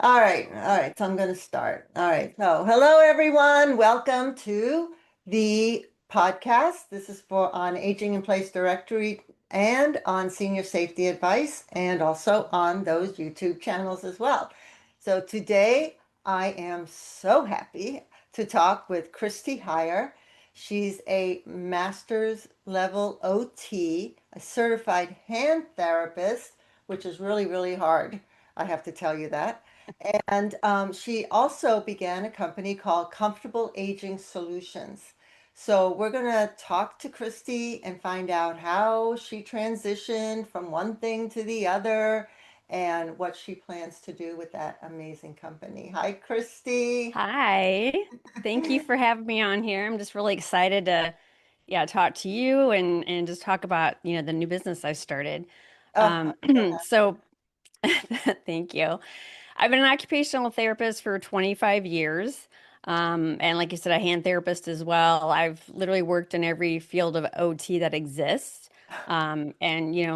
All right. So I'm going to start. All right. So, hello everyone. Welcome to the podcast. This is for on aging in place directory and on senior safety advice and also on those YouTube channels as well. So today I am so happy to talk with Christy Heyer. She's a master's level OT, a certified hand therapist, which is really, really hard. I have to tell you that. And she also began a company called Comfortable Aging Solutions. So we're going to talk to Christy and find out how she transitioned from one thing to the other and what she plans to do with that amazing company. Hi, Christy. Hi. Thank you for having me on here. I'm just really excited to talk to you and just talk about, the new business I started. I'm Um, so happy. so thank you. I've been an occupational therapist for 25 years. And like you said, a hand therapist as well. I've literally worked in every field of OT that exists. And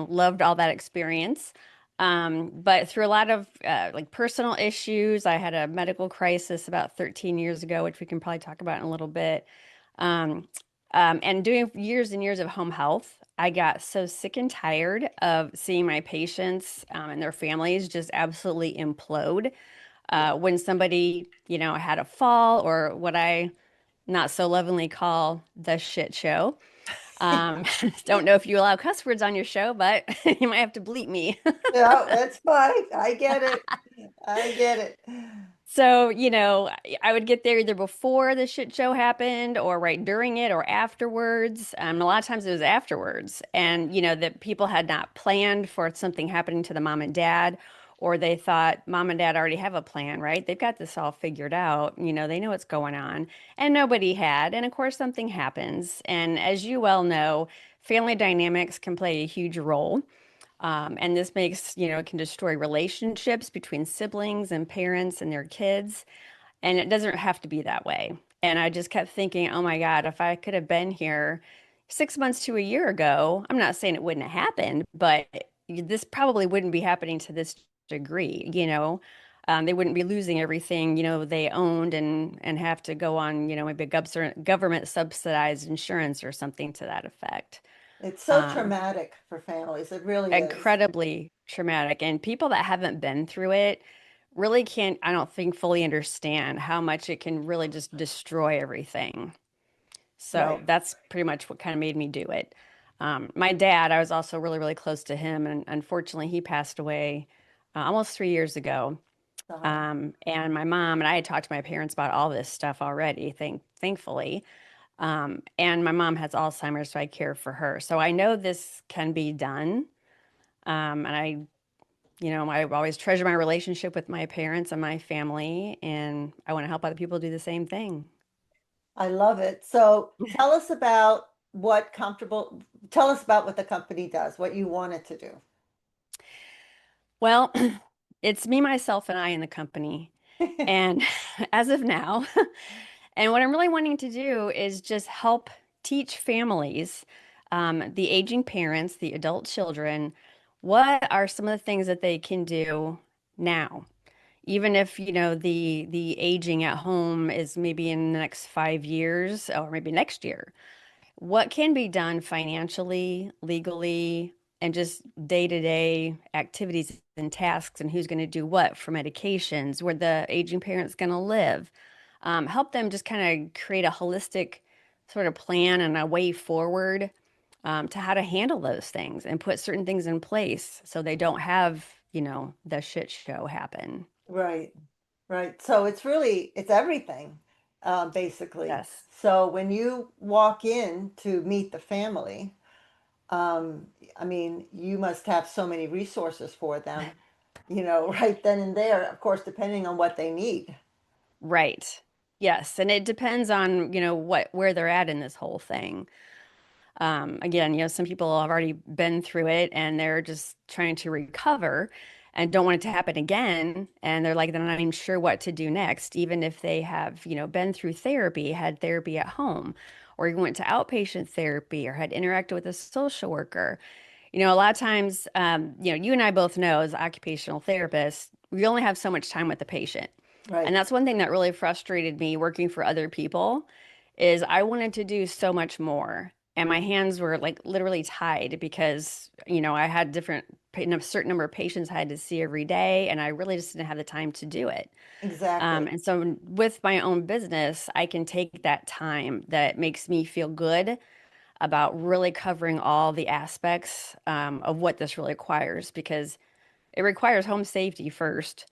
loved all that experience. But through a lot of like personal issues, I had a medical crisis about 13 years ago, which we can probably talk about in a little bit. Um, and doing years and years of home health, I got so sick and tired of seeing my patients and their families just absolutely implode when somebody, had a fall or what I not so lovingly call the shit show. Um, don't know if you allow cuss words on your show, but you might have to bleep me. No, that's fine. I get it. I get it. So, I would get there either before the shit show happened or right during it or afterwards. A lot of times it was afterwards. And, that people had not planned for something happening to the mom and dad, or they thought mom and dad already have a plan, right? They've got this all figured out. They know what's going on. And nobody had. And of course, something happens. And as you well know, family dynamics can play a huge role. And this makes, it can destroy relationships between siblings and parents and their kids. And it doesn't have to be that way. And I just kept thinking, oh my God, if I could have been here 6 months to a year ago, I'm not saying it wouldn't have happened, but this probably wouldn't be happening to this degree. They wouldn't be losing everything, they owned and have to go on, maybe government subsidized insurance or something to that effect. It's so Um, traumatic for families. It really is. Incredibly traumatic. And people that haven't been through it really can't, I don't think, fully understand how much it can really just destroy everything. So Right. that's pretty much what kind of made me do it. My dad, I was also really, really close to him, and unfortunately, he passed away almost 3 years ago. Uh-huh. And my mom and I had talked to my parents about all this stuff already, thankfully. And my mom has Alzheimer's, so I care for her. So I know this can be done. And I always treasure my relationship with my parents and my family, and I want to help other people do the same thing. I love it. So tell us about what the company does, what you want it to do. Well, it's me, myself, and I in the company. And as of now, and what I'm really wanting to do is just help teach families, the aging parents, the adult children, what are some of the things that they can do now. Even if, the aging at home is maybe in the next 5 years or maybe next year, what can be done financially, legally, and just day-to-day activities and tasks and who's going to do what for medications, where the aging parent's going to live. Help them just kind of create a holistic sort of plan and a way forward to how to handle those things and put certain things in place so they don't have, the shit show happen. Right. Right. So it's everything, basically. Yes. So when you walk in to meet the family, I mean, you must have so many resources for them, right then and there, of course, depending on what they need. Right. Yes. And it depends on, where they're at in this whole thing. Again, some people have already been through it and they're just trying to recover and don't want it to happen again. And they're like, they're not even sure what to do next, even if they have, been through therapy, had therapy at home, or you went to outpatient therapy or had interacted with a social worker. A lot of times, you and I both know as occupational therapists, we only have so much time with the patient. And Right. that's one thing that really frustrated me working for other people is I wanted to do so much more. And my hands were like literally tied because, I had a certain number of patients I had to see every day, and I really just didn't have the time to do it. Exactly. And so with my own business, I can take that time that makes me feel good about really covering all the aspects of what this really requires because it requires home safety first.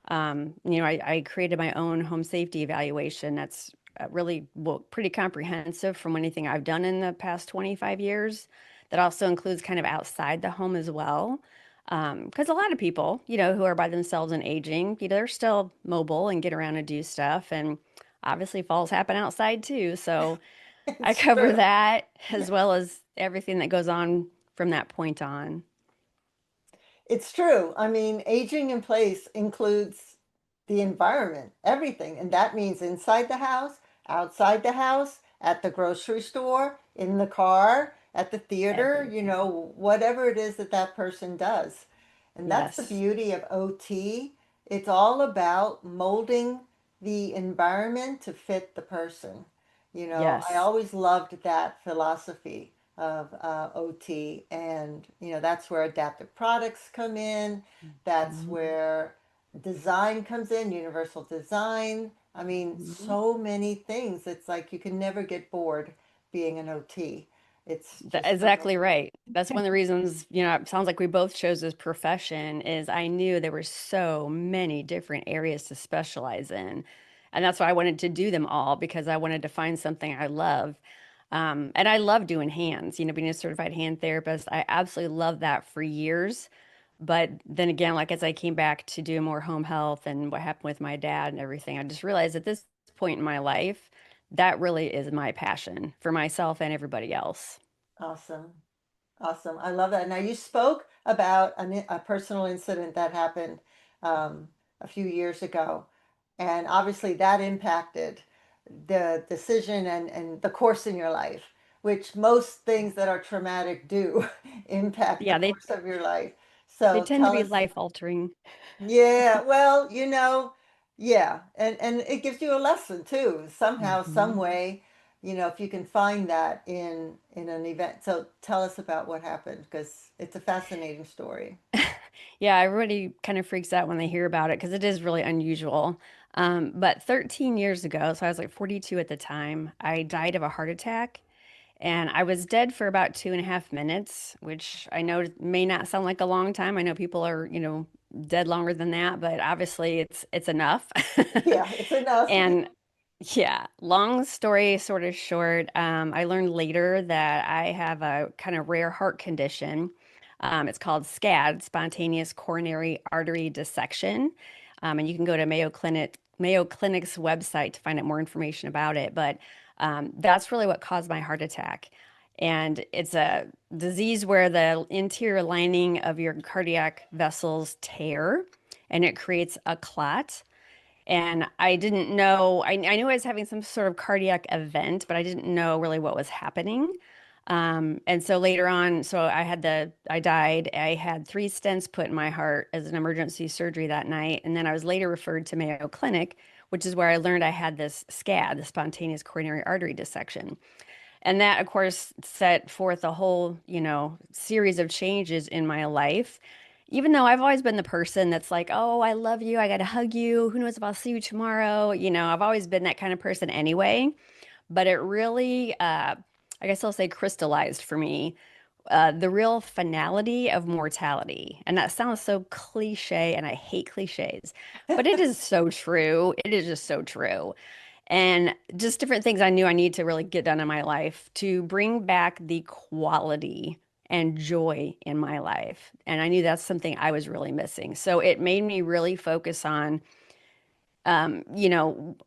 I created my own home safety evaluation that's really pretty comprehensive from anything I've done in the past 25 years. That also includes kind of outside the home as well. Because a lot of people, who are by themselves and aging, they're still mobile and get around and do stuff. And obviously, falls happen outside too. So I It's cover true. that as well as everything that goes on from that point on. It's true. I mean, aging in place includes the environment, everything. And that means inside the house, outside the house, at the grocery store, in the car, at the theater, Everywhere. whatever it is that that person does. And that's the Yes. beauty of OT. It's all about molding the environment to fit the person. I Yes. always loved that philosophy of OT, and that's where adaptive products come in. That's Mhm. where design comes in, universal design. I mean, Mhm. so many things. It's like you can never get bored being an OT. It's just Exactly amazing. right. That's one of the reasons, it sounds like we both chose this profession is I knew there were so many different areas to specialize in. And that's why I wanted to do them all because I wanted to find something I love. And I love doing hands, being a certified hand therapist. I absolutely love that for years. But then again, like as I came back to do more home health and what happened with my dad and everything, I just realized at this point in my life, that really is my passion for myself and everybody else. Awesome. Awesome. I love that. Now, you spoke about a personal incident that happened a few years ago, and obviously that impacted the decision and the course in your life, which most things that are traumatic do impact the Yeah, course of your life. they So tend to tell be us, life altering. yeah, well, yeah, and it gives you a lesson too, somehow, some Mhm. way, if you can find that in an event. So tell us about what happened because it's a fascinating story. Yeah, everybody kind of freaks out when they hear about it because it is really unusual. But 13 years ago, so I was like 42 at the time, I died of a heart attack. And I was dead for about 2.5 minutes, which I know may not sound like a long time. I know people are, dead longer than that, but obviously it's enough. Yeah, it's enough. And yeah, long story sort of short, I learned later that I have a kind of rare heart condition. It's called SCAD, spontaneous coronary artery dissection. And you can go to Mayo Clinic's website to find out more information about it. But that's really what caused my heart attack. And it's a disease where the interior lining of your cardiac vessels tear and it creates a clot. And I didn't know, I knew I was having some sort of cardiac event, but I didn't know really what was happening. And so later on, I died. I had 3 stents put in my heart as an emergency surgery that night. And then I was later referred to Mayo Clinic, which is where I learned I had this SCAD, the spontaneous coronary artery dissection. And that, of course, set forth a whole, series of changes in my life. Even though I've always been the person that's like, oh, I love you. I got to hug you. Who knows if I'll see you tomorrow? I've always been that kind of person anyway. But it really, I guess I'll say, crystallized for me the real finality of mortality. And that sounds so cliche, and I hate cliches, but it is so true. It is just so true. And just different things I knew I need to really get done in my life to bring back the quality and joy in my life. And I knew that's something I was really missing. So it made me really focus on, um, you know,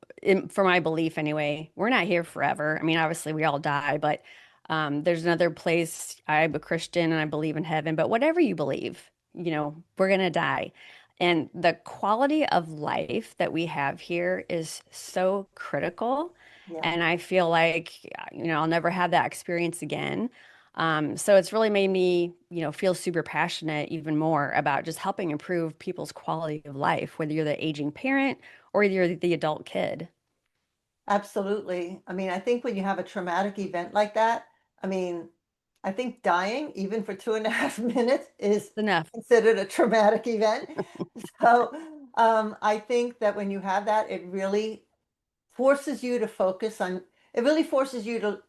for my belief anyway, we're not here forever. I mean, obviously we all die, but there's another place. I'm a Christian and I believe in heaven, but whatever you believe, we're gonna die. And the quality of life that we have here is so critical. Yeah. And I feel like, I'll never have that experience again. So it's really made me, feel super passionate even more about just helping improve people's quality of life, whether you're the aging parent or you're the adult kid. Absolutely. I mean, I think when you have a traumatic event like that, I mean, I think dying, even for 2.5 minutes, is Enough. considered a traumatic event. So I think that when you have that, it really forces you to focus on, it really forces you to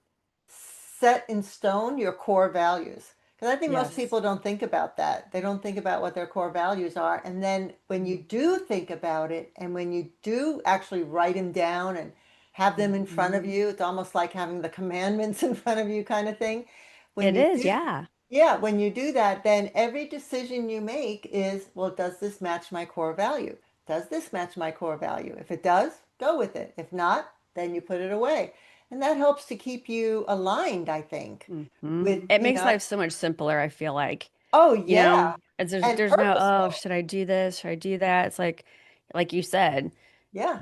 set in stone your core values. Because I think most Yes. people don't think about that. They don't think about what their core values are. And then when you do think about it, and when you do actually write them down and have them in front of Mhm. you, it's almost like having the commandments in front of you kind of thing. When It you is, do, yeah. yeah, when you do that, then every decision you make is, well, does this match my core value? Does this match my core value? If it does, go with it. If not, then you put it away. And that helps to keep you aligned, I think, with, It makes life so much simpler, I feel like. oh yeah, and There's no, oh, purposeful. should I do this? Should I do that? It's like you said, Yeah,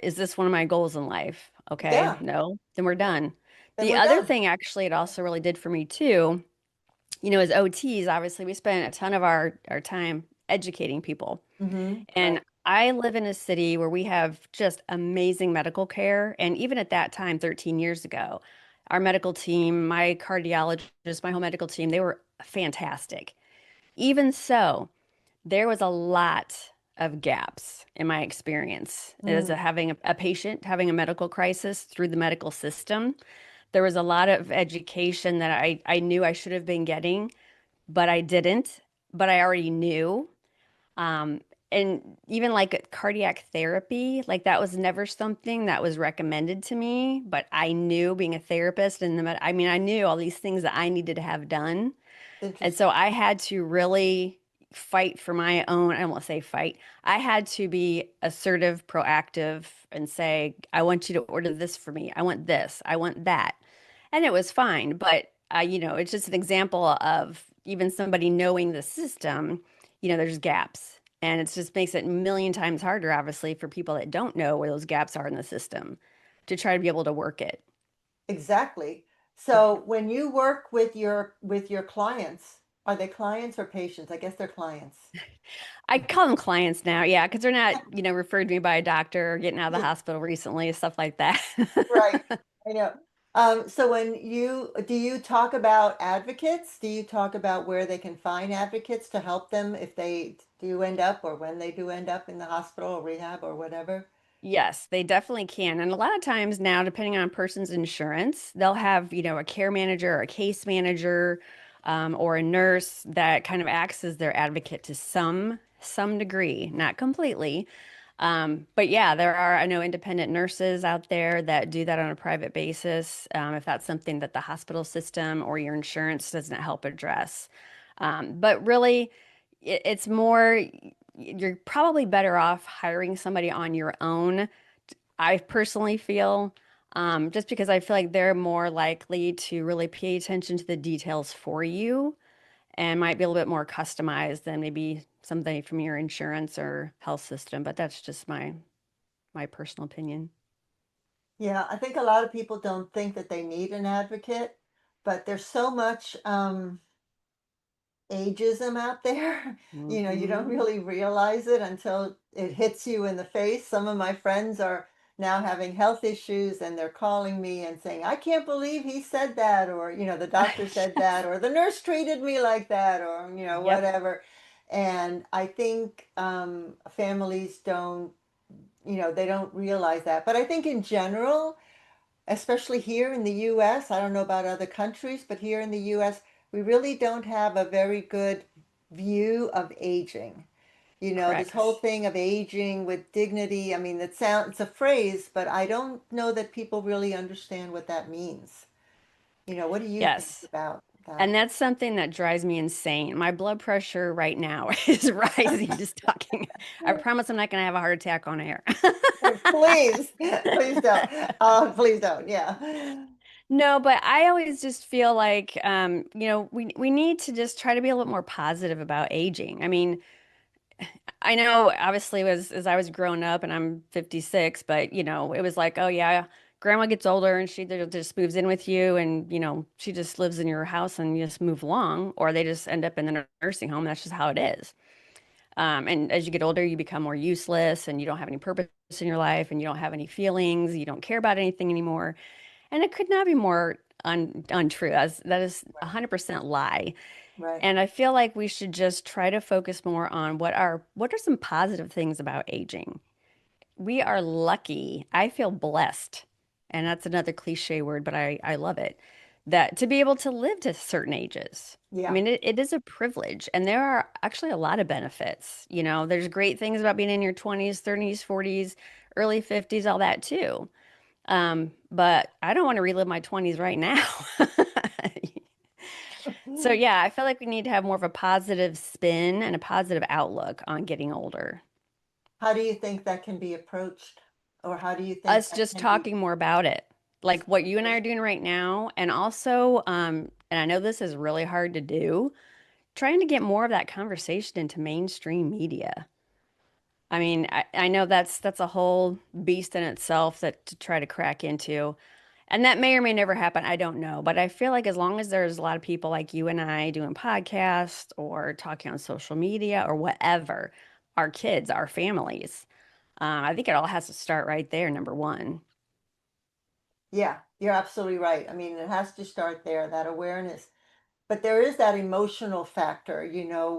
is this one of my goals in life? Okay, yeah, no, then we're done. then The we're other done. thing actually it also really did for me too, as OTs, obviously we spend a ton of our time educating people. And Right. I live in a city where we have just amazing medical care. And even at that time, 13 years ago, our medical team, my cardiologist, my whole medical team, they were fantastic. Even so, there was a lot of gaps in my experience as Mm, a patient having a medical crisis through the medical system. There was a lot of education that I knew I should have been getting, but I didn't, but I already knew. Um, and even like cardiac therapy, like that was never something that was recommended to me, but I knew being a therapist and I mean, I knew all these things that I needed to have done. And so interesting. I had to really fight for my own, I won't say fight. I had to be assertive, proactive, and say, I want you to order this for me. I want this. I want that. And it was fine. But, it's just an example of even somebody knowing the system, there's gaps. And it just makes it a million times harder, obviously, for people that don't know where those gaps are in the system to try to be able to work it. Exactly. So when you work with your clients, are they clients or patients? I guess they're clients. I call them clients now, yeah, because they're not, referred to me by a doctor or getting out of the hospital recently, stuff like that. Right. I know. So when you do you talk about advocates? Do you talk about where they can find advocates to help them if they do end up or when they do end up in the hospital or rehab or whatever? Yes, they definitely can. And a lot of times now, depending on a person's insurance, they'll have, a care manager or a case manager, or a nurse that kind of acts as their advocate to some degree, not completely. But yeah, there are, I know, independent nurses out there that do that on a private basis, if that's something that the hospital system or your insurance doesn't help address. But really, it's more, you're probably better off hiring somebody on your own. I personally feel, just because I feel like they're more likely to really pay attention to the details for you and might be a little bit more customized than maybe somebody from your insurance or health system. But that's just my personal opinion. Yeah, I think a lot of people don't think that they need an advocate, but there's so much ageism out there. You know, you don't Hmm. really realize it until it hits you in the face. Some of my friends are now having health issues and they're calling me and saying, I can't believe he said that, or, the doctor said that, Yes. or the nurse treated me like that, or, Yep. whatever. And I think families don't, they don't realize that. But I think in general, especially here in the US. I don't know about other countries, but here in the US, we really don't have a very good view of aging. This whole Correct. thing of aging with dignity. I mean, it's a phrase, but I don't know that people really understand what that means. What do you think Yes. about that? And that's something that drives me insane. My blood pressure right now is rising just talking. I promise I'm not going to have a heart attack on air. Please, please don't. Please don't. Yeah. No, but I always just feel like, we need to just try to be a little more positive about aging. I mean, I know obviously as I was growing up and I'm 56, but it was like, oh yeah, grandma gets older and she just moves in with you and, she just lives in your house and you just move along, or they just end up in the nursing home. That's just how it is. And as you get older, you become more useless and you don't have any purpose in your life and you don't have any feelings. You don't care about anything anymore. And it could not be more untrue. That is Right. 100% lie. Right. And I feel like we should just try to focus more on what are some positive things about aging. We are lucky. I feel blessed. And that's another cliche word, but I love it. That to be able to live to certain ages. I Yeah. mean, it is a privilege. And there are actually a lot of benefits. There's great things about being in your 20s, 30s, 40s, early 50s, all that too. But I don't want to relive my 20s right now. So yeah, I feel like we need to have more of a positive spin and a positive outlook on getting older. How do you think that can be approached? Or how do you think Us that just can be talking more about it, like just what you and I are doing right now, and also, and I know this is really hard to do, trying to get more of that conversation into mainstream media. I mean, I know that's a whole beast in itself that to try to crack into. And that may or may never happen. I don't know. But I feel like as long as there's a lot of people like you and I doing podcasts or talking on social media or whatever, our kids, our families, I think it all has to start right there, number one. Yeah, you're absolutely right. I mean, it has to start there, that awareness. But there is that emotional factor,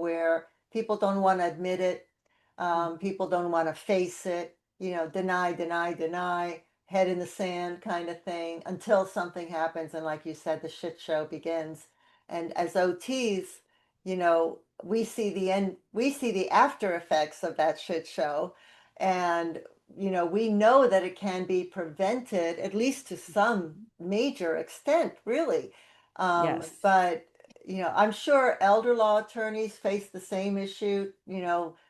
where people don't want to admit it. People don't want to face it, deny, deny, deny, head in the sand kind of thing until something happens. And like you said, the shit show begins. And as OTs, we see the end, we see the after effects of that shit show. And, we know that it can be prevented, at least to some major extent, really. Yes. But I'm sure elder law attorneys face the same issue.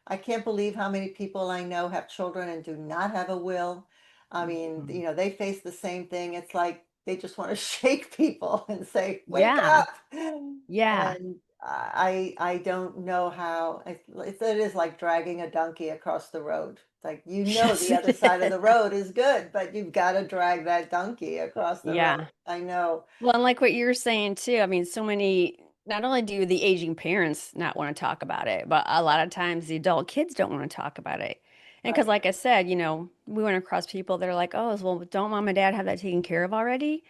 I can't believe how many people I know have children and do not have a will. I mean, Mhm. they face the same thing. It's like they just want to shake people and say, "Wake Yeah. up!" Yeah. And I don't know how it is like dragging a donkey across the road. It's like Yes, the it other side of is. the road is good, but you've got to drag that donkey across the road. Yeah. I know. Well, and like what you're saying too, I mean, so many, not only do the aging parents not want to talk about it, but a lot of times the adult kids don't want to talk about it. And because, Right. like I said, we went across people that are like, oh, well, don't mom and dad have that taken care of already?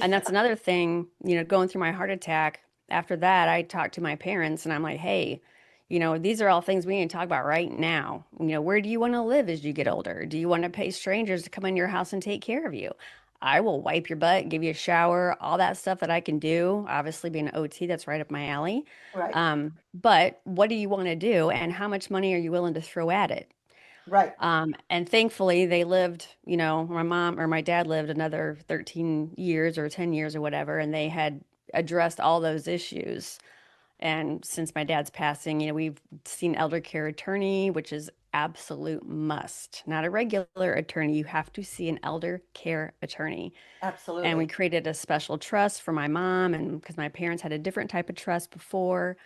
And that's another thing, going through my heart attack. After that, I talked to my parents and I'm like, hey, these are all things we need to talk about right now. Where do you want to live as you get older? Do you want to pay strangers to come in your house and take care of you? I will wipe your butt, give you a shower, all that stuff that I can do. Obviously, being an OT, that's right up my alley. Right. But what do you want to do and how much money are you willing to throw at it? Right. And thankfully, they lived, my mom or my dad lived another 13 years or 10 years or whatever, and they had addressed all those issues. And since my dad's passing, we've seen elder care attorney, which is absolute must, not a regular attorney. You have to see an elder care attorney. And we Absolutely. created a special trust for my mom, and because my parents had a different type of trust before,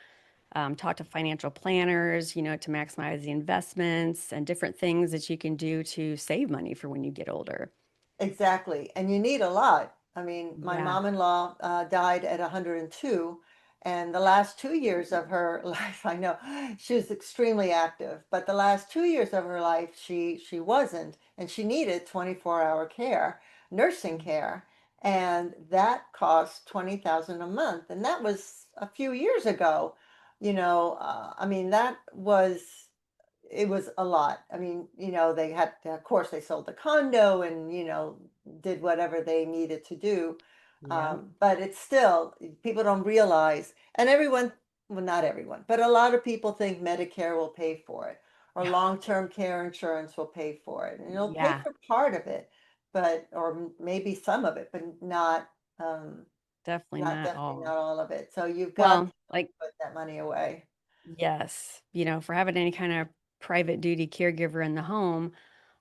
talk to financial planners, to maximize the investments and different things that you can do to save money for when you get older. Exactly. And you need a lot. I mean, my Yeah. mom-in-law died at 102, and the last 2 years of her life, I know she was extremely active, but the last 2 years of her life, she wasn't, and she needed 24-hour care, nursing care, and that cost 20,000 a month, and that was a few years ago. I mean, it was a lot. I mean, they had, of course, they sold the condo and, did whatever they needed to do. Yeah. But it's still, people don't realize, and everyone, well, not everyone, but a lot of people think Medicare will pay for it or long-term care insurance will pay for it. And it'll pay Yeah, for part of it, but, or maybe some of it, but definitely not not definitely all. not all of it. So you've got to Well, like, put that money away. yes, for having any kind of private duty caregiver in the home,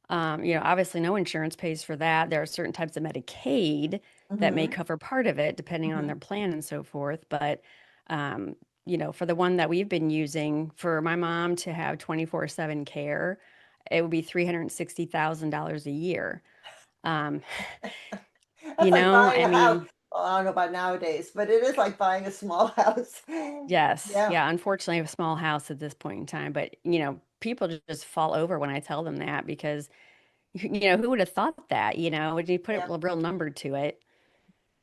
obviously no insurance pays for that. There are certain types of Medicaid that may Mm-hmm. cover part of it depending on their Mm-hmm. plan and so forth. But, um, for the one that we've been using for my mom to have 24/7 care, it would be $360,000 a year. Um, That's like buying I a house. mean, Well, I don't know about nowadays, but it is like buying a small house. yes, Yeah, yeah, unfortunately, I have a small house at this point in time, but people just fall over when I tell them that because, who would have thought that, when you put yeah, a real number to it.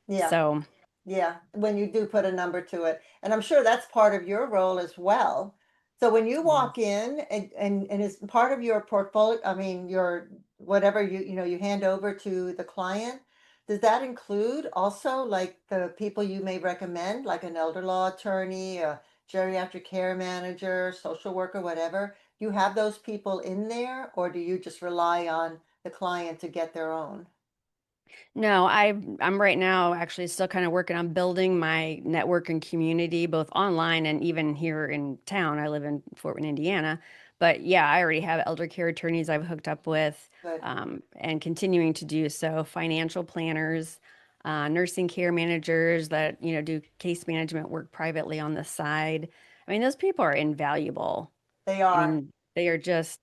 yeah. So, Yeah, when you do put a number to it. And I'm sure that's part of your role as well. So when you yeah. walk in and is part of your portfolio, I mean, your whatever you hand over to the client, does that include also like the people you may recommend, like an elder law attorney, a geriatric care manager, social worker, whatever? You have those people in there, or do you just rely on the client to get their own? No, I'm right now actually still kind of working on building my network and community, both online and even here in town. I live in Fort Wayne, Indiana. But yeah, I already have elder care attorneys I've hooked up with, Good. and continuing to do so, financial planners, nursing care managers that, do case management work privately on the side. I mean, those people are invaluable. They I are. mean, they are just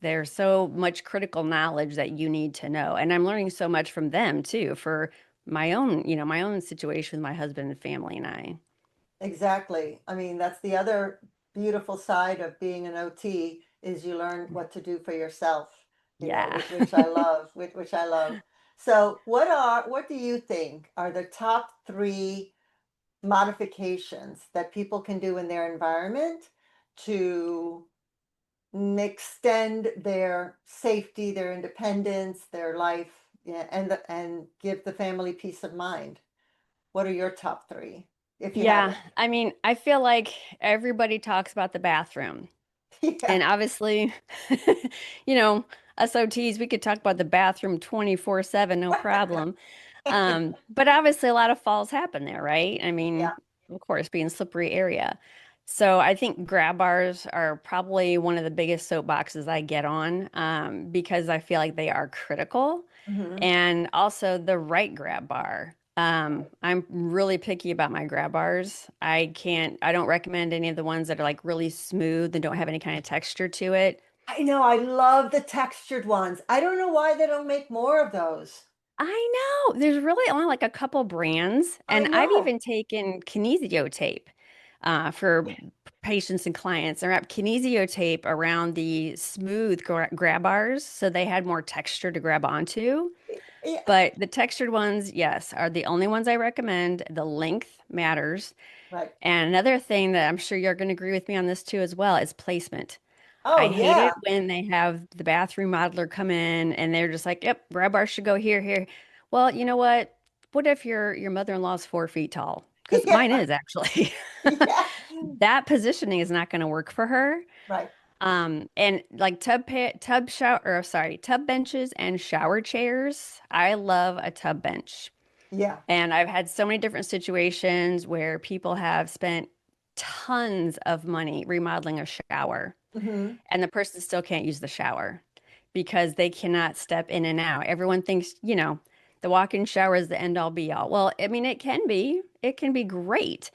there's so much critical knowledge that you need to know. And I'm learning so much from them too for my own situation with my husband and family and I. Exactly. I mean, that's the other beautiful side of being an OT is you learn what to do for yourself, Yeah. which I love, which I love. So what do you think are the top three modifications that people can do in their environment to extend their safety, their independence, their life, yeah, and give the family peace of mind? What are your top three, if you have Yeah. it? I mean, I feel like everybody talks about the bathroom. Yeah. And obviously, you know, us OTs, we could talk about the bathroom 24/7, no problem. But obviously, a lot of falls happen there, right? I mean, Yeah. of course, being a slippery area. So I think grab bars are probably one of the biggest soapboxes I get on, because I feel like they are critical. Hmm. And also the right grab bar. I'm really picky about my grab bars. I don't recommend any of the ones that are like really smooth and don't have any kind of texture to it. I know, I love the textured ones. I don't know why they don't make more of those. I know. There's really only like a couple brands, I and I've know. even taken kinesio tape for patients and clients. I wrapped kinesio tape around the smooth grab bars so they had more texture to grab onto. Yeah, But the textured ones, yes, are the only ones I recommend. The length matters. right. And another thing that I'm sure you're going to agree with me on this too as well is placement. I Oh, hate yeah. it when they have the bathroom modeler come in and they're just like, "Yep, grab bar should go here, here." Well, you know what? What if your mother-in-law's 4 feet tall? Because Yeah. mine is actually. Yeah. That positioning is not going to work for her. Right. And like tub benches and shower chairs. I love a tub bench. Yeah. And I've had so many different situations where people have spent tons of money remodeling a shower, Hmm. and the person still can't use the shower because they cannot step in and out. Everyone thinks, the walk-in shower is the end all be all. Well, I mean, it can be great,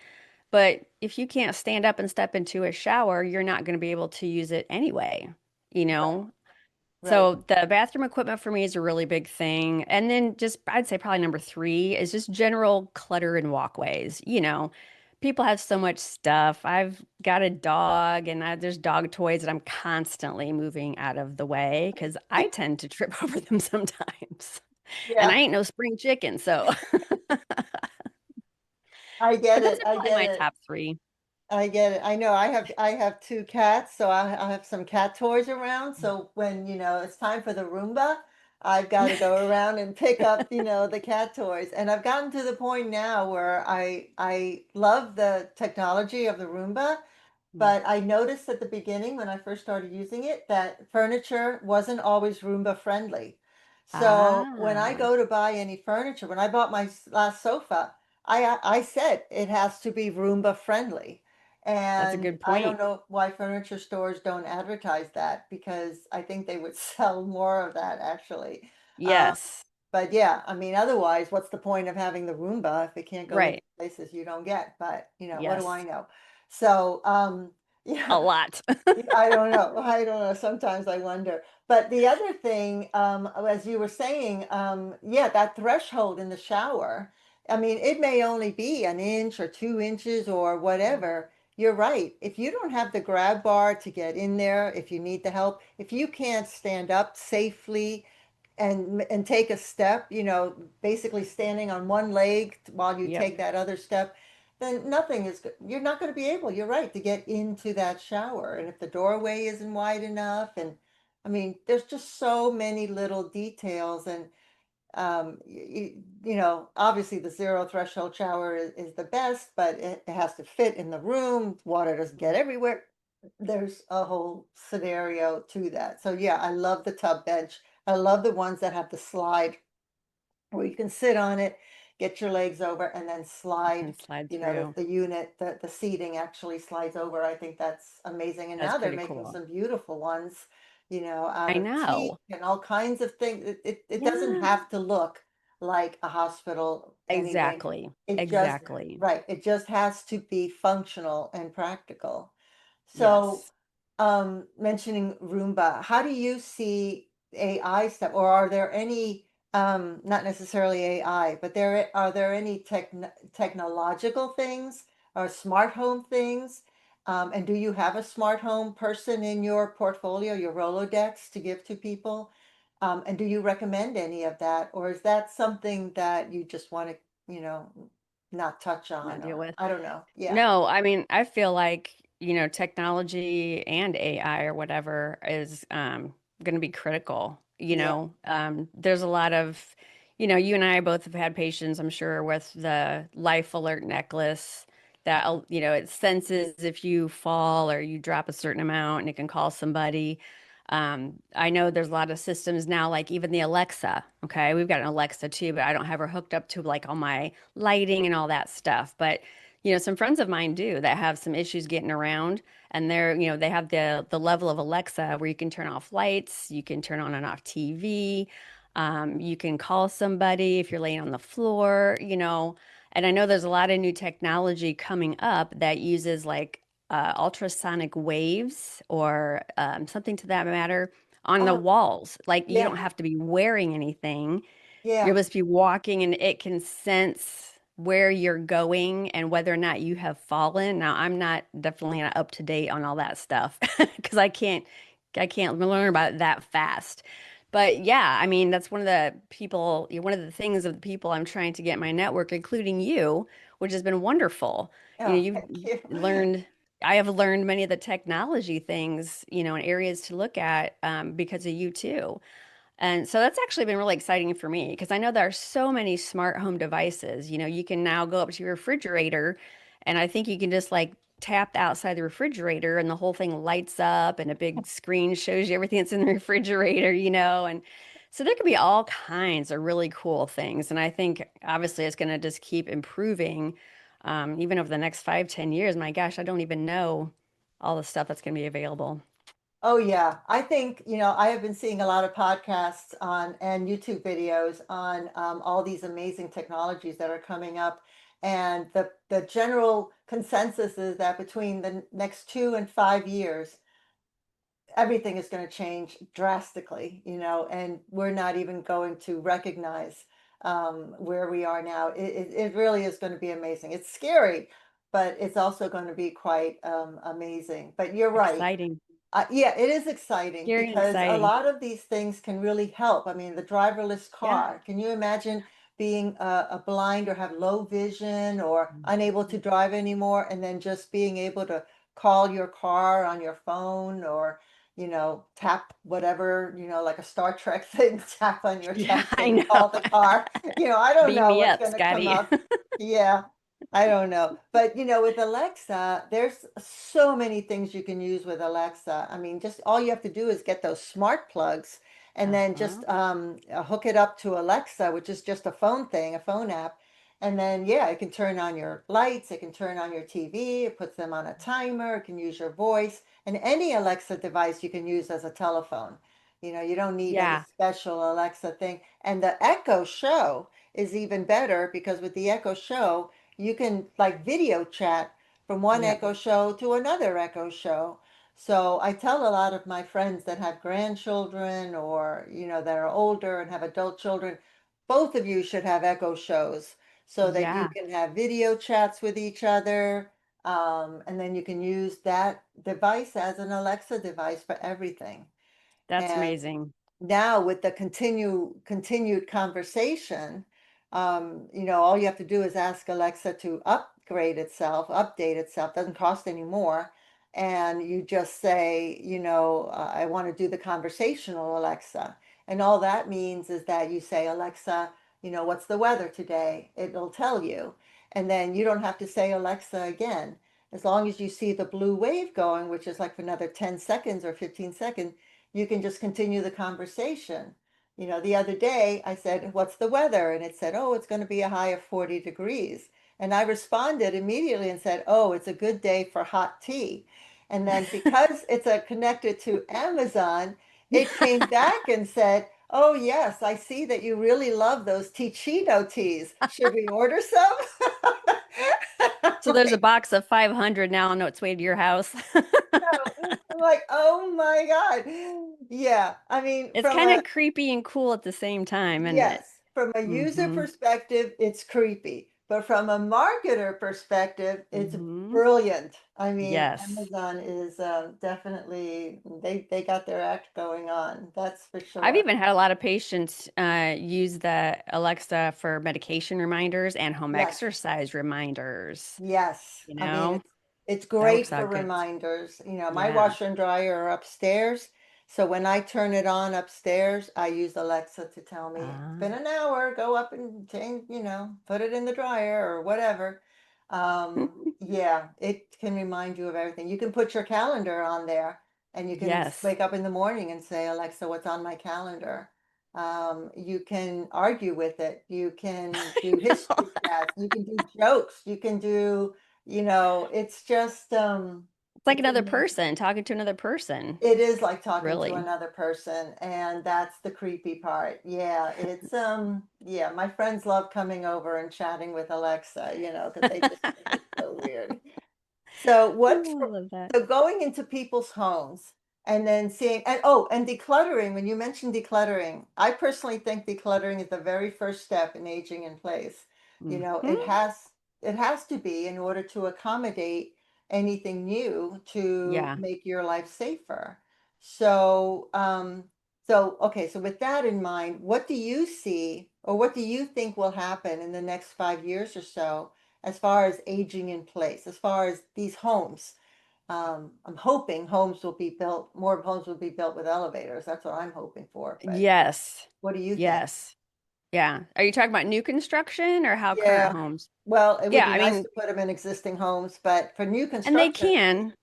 but if you can't stand up and step into a shower, you're not going to be able to use it anyway, you Right. know? Right. So the bathroom equipment for me is a really big thing. And then just I'd say probably number three is just general clutter in walkways. People have so much stuff. I've got a dog and there's dog toys that I'm constantly moving out of the way because I tend to trip over them sometimes. And I Yeah. ain't no spring chicken. So, I get but those it. are I probably get my it. top three. I get it. I know I have two cats, so I have some cat toys around. So when, it's time for the Roomba, I've got to go around and pick up, the cat toys. And I've gotten to the point now where I love the technology of the Roomba, but I noticed at the beginning when I first started using it that furniture wasn't always Roomba friendly. So when I Ah, go to buy any furniture, when I bought my last sofa, I said it has to be Roomba friendly. that's a And good I don't point. know why furniture stores don't advertise that because I think they would sell more of that actually. Uh, Yes, but yeah, I mean, otherwise, what's the point of having the Roomba if it can't go into right. places you don't get? But what do I Yes. know? So, a Yeah. lot. I don't know. I don't know. Sometimes I wonder. But the other thing, as you were saying, yeah, that threshold in the shower, I mean, it may only be an inch or 2 inches or whatever. You're right. If you don't have the grab bar to get in there, if you need the help, if you can't stand up safely and take a step, basically standing on one leg while you Yep, take that other step, then nothing is, you're not going to be able, you're right, to get into that shower. And if the doorway isn't wide enough, and I mean, there's just so many little details. And obviously the zero threshold shower is the best, but it has to fit in the room. Water doesn't get everywhere. There's a whole scenario to that. So yeah, I love the tub bench. I love the ones that have the slide where you can sit on it, get your legs over, and then slide. and slide The, through. the unit, the seating actually slides over. I think that's amazing. And That's now they're pretty making cool. some beautiful ones, out I of teak know. and all kinds of things. It doesn't Yeah, have to look like a hospital anyway. exactly. It just, Exactly. right, it just has to be functional and practical. So, Yes. mentioning Roomba, how do you see AI stuff, or are there any, not necessarily AI, but are there any technological things or smart home things? And do you have a smart home person in your portfolio, your Rolodex to give to people? And do you recommend any of that, or is that something that you just want to, you know, not touch Not on, deal or with. I don't know. Yeah. No, I mean, I feel like, technology and AI or whatever is going to be critical. Yeah. There's a lot of, you and I both have had patients, I'm sure, with the life alert necklace that, it senses if you fall or you drop a certain amount and it can call somebody. I know there's a lot of systems now, like even the Alexa. Okay, we've got an Alexa too, but I don't have her hooked up to like all my lighting and all that stuff. But some friends of mine do that have some issues getting around, and they have the level of Alexa where you can turn off lights, you can turn on and off TV, you can call somebody if you're laying on the floor. And I know there's a lot of new technology coming up that uses like ultrasonic waves or something to that matter on the Oh, walls. Like you yeah. don't have to be wearing anything. You're Yeah. supposed to be walking and it can sense where you're going and whether or not you have fallen. Now, I'm not definitely not up to date on all that stuff because I can't learn about it that fast. But yeah, I mean, that's one of the people, one of the things of the people I'm trying to get in my network, including you, which has been wonderful. Oh, You've thank you. learned, I have learned many of the technology things, and areas to look at because of you too. And so that's actually been really exciting for me because I know there are so many smart home devices. You can now go up to your refrigerator and I think you can just like tap outside the refrigerator and the whole thing lights up and a big screen shows you everything that's in the refrigerator. And so there could be all kinds of really cool things. And I think obviously it's going to just keep improving even over the next 5, 10 years. My gosh, I don't even know all the stuff that's going to be available. Oh yeah, I think, I have been seeing a lot of podcasts on and YouTube videos on all these amazing technologies that are coming up. And the general consensus is that between the next 2 and 5 years, everything is going to change drastically, and we're not even going to recognize where we are now. It really is going to be amazing. It's scary, but it's also going to be quite amazing. But you're right. Exciting. Yeah, it is exciting Scary and because a exciting. lot of these things can really help. I mean, the driverless Yeah. car. Can you imagine being a blind or have low vision or unable to Mhm. drive anymore, and then just being able to call your car on your phone, or, tap whatever, like a Star Trek thing, tap on your Yeah, chest I and know. call the car. I don't Beam know me what's up, going to come Scotty. up. Yeah. I don't know. But with Alexa, there's so many things you can use with Alexa. I mean, just all you have to do is get those smart plugs and then Uh-huh. just hook it up to Alexa, which is just a phone thing, a phone app. And then, yeah, it can turn on your lights, it can turn on your TV, it puts them on a timer, it can use your voice, and any Alexa device you can use as a telephone. You don't need any Yeah. special Alexa thing. And the Echo Show is even better because with the Echo Show, you can like video chat from one Yep. Echo Show to another Echo Show. So I tell a lot of my friends that have grandchildren or, that are older and have adult children, both of you should have Echo Shows so that you Yeah, can have video chats with each other. And then you can use that device as an Alexa device for everything. that's And amazing. now with the continued conversation, all you have to do is ask Alexa to update itself, doesn't cost any more. And you just say, I want to do the conversational Alexa. And all that means is that you say, Alexa, what's the weather today? It'll tell you. And then you don't have to say Alexa again. As long as you see the blue wave going, which is like for another 10 seconds or 15 seconds, you can just continue the conversation. The other day I said, "What's the weather?" And it said, "Oh, it's going to be a high of 40 degrees." And I responded immediately and said, "Oh, it's a good day for hot tea." And then because it's connected to Amazon, it came back and said, "Oh, yes, I see that you really love those Ticino teas. Should we order some?" So there's a box of 500 now on its way to your house. I'm like, "Oh my God." Yeah, I mean, It's kind of creepy and cool at the same time, isn't it? yes, from a user Mm-hmm. perspective, it's creepy, but from a marketer perspective, it's Mm-hmm. brilliant. I mean, Yes. Amazon is definitely they got their act going on. That's for I've sure. even had a lot of patients use the Alexa for medication reminders and home Yes. exercise reminders. Yes, You I mean know, it's that great works for out good. reminders. My Yeah. washer and dryer are upstairs, so when I turn it on upstairs, I use Alexa to tell me it's Uh, been an hour, go up and change, put it in the dryer or whatever. Yeah, it can remind you of everything. You can put your calendar on there and you can yes. wake up in the morning and say, "Alexa, what's on my calendar?" You can argue with it. You can do I history know. chats. You can do jokes. You can do, it's just, It's like it's another amazing. person talking to another person, It is like talking to really. another person, and that's the creepy part. Yeah, yeah, my friends love coming over and chatting with Alexa, because they just think it's so weird. So Oh, I love that. so going into people's homes and then seeing, and decluttering, when you mentioned decluttering, I personally think decluttering is the very first step in aging in place. It Hmm. has to be in order to accommodate anything new to Yeah. make your life safer. So okay, so with that in mind, what do you see or what do you think will happen in the next 5 years or so as far as aging in place, as far as these homes? I'm hoping more homes will be built with elevators. That's what I'm hoping for. But Yes. what do you think? Yes. Yeah. Are you talking about new construction or how current Yeah. homes? Well, it would Yeah, be I nice mean, to put them in existing homes, but for new and they construction, can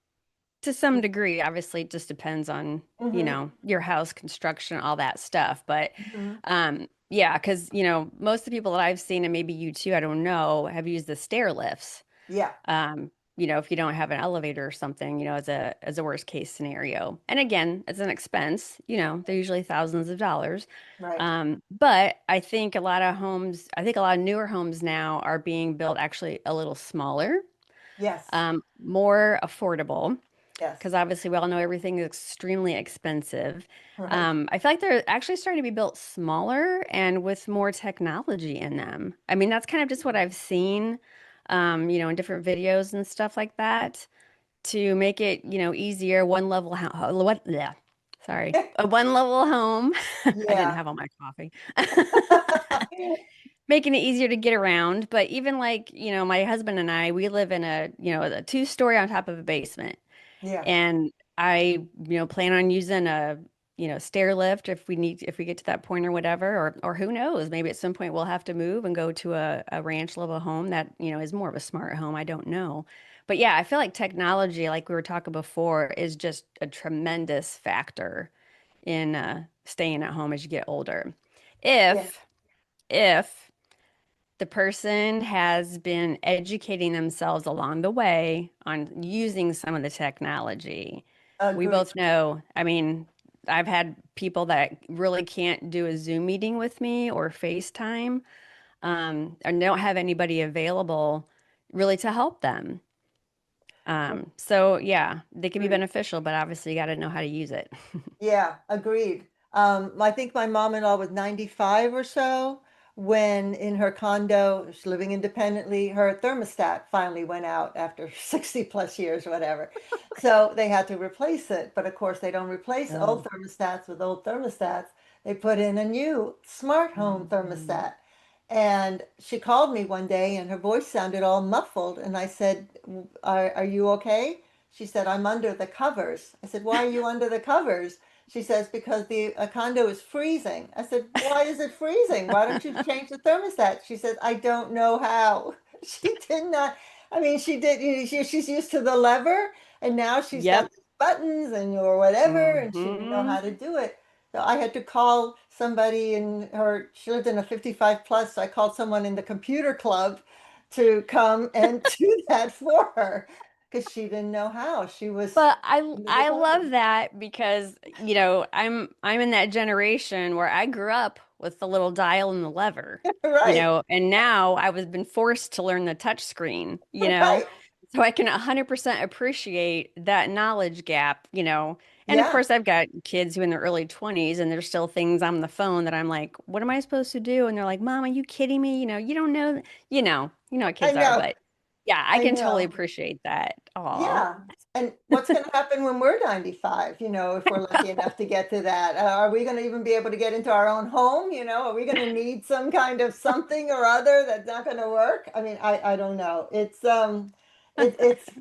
to some degree. Obviously, it just depends on, hmm your house construction, all that stuff. But hmm yeah, because, most of the people that I've seen, and maybe you too, I don't know, have used the stair lifts. yeah, If you don't have an elevator or something, as a worst case scenario. And again, it's an expense, they're usually thousands of dollars. right. But I think a lot of newer homes now are being built actually a little smaller, Yes, more affordable, because yes, obviously we all know everything is extremely expensive. right. I feel like they're actually starting to be built smaller and with more technology in them. I mean, that's kind of just what I've seen, in different videos and stuff like that to make it, easier. One level, what? Yeah, sorry, a one level home. I didn't Yeah. have all my coffee. Making it easier to get around. But even like, my husband and I, we live in a two-story on top of a basement. Yeah. And I, plan on using a, stair lift if we get to that point or whatever, or who knows, maybe at some point we'll have to move and go to a ranch level home that, is more of a smart home. I don't know. But yeah, I feel like technology, like we were talking before, is just a tremendous factor in staying at home as you get older. Yeah. If the person has been educating themselves along the way on using some of the technology. We Agree. both know, I mean, I've had people that really can't do a Zoom meeting with me or FaceTime, and they don't have anybody available really to help them. So yeah, they can be Agreed. beneficial, but obviously you got to know how to use it. Yeah, agreed. I think my mom-in-law was 95 or so when in her condo, she's living independently, her thermostat finally went out after 60 plus years, whatever. So they had to replace it. But of course, they don't replace old Oh. thermostats with old thermostats. They put in a new smart home Mhm. thermostat. And she called me one day and her voice sounded all muffled. And I said, are you okay? She said, I'm under the covers. I said, why are you under the covers? She says, because the condo is freezing. I said, why is it freezing? Why don't you change the thermostat? She says, I don't know how. She did not. I mean, she did. She's used to the lever, and now she's got Yep. buttons and or whatever, and she didn't know Hmm. how to do it. So I had to call somebody in her. She lived in a 55 plus. So I called someone in the computer club to come and do that for her because she didn't know how. She was But I under the I cover. love that because, I'm in that generation where I grew up with the little dial and the lever, Right. and now I was been forced to learn the touch screen, Right. so I can 100% appreciate that knowledge gap. And of Yeah, course, I've got kids who in their early 20s and there's still things on the phone that I'm like, what am I supposed to do? And they're like, Mom, are you kidding me? You don't know, what I kids are, know. but yeah, I I can totally know. appreciate that. Aw. Yeah. And what's going to happen when we're 95, if we're lucky enough to get to that? Are we going to even be able to get into our own home? Are we going to need some kind of something or other that's not going to work? I mean, I don't know. It's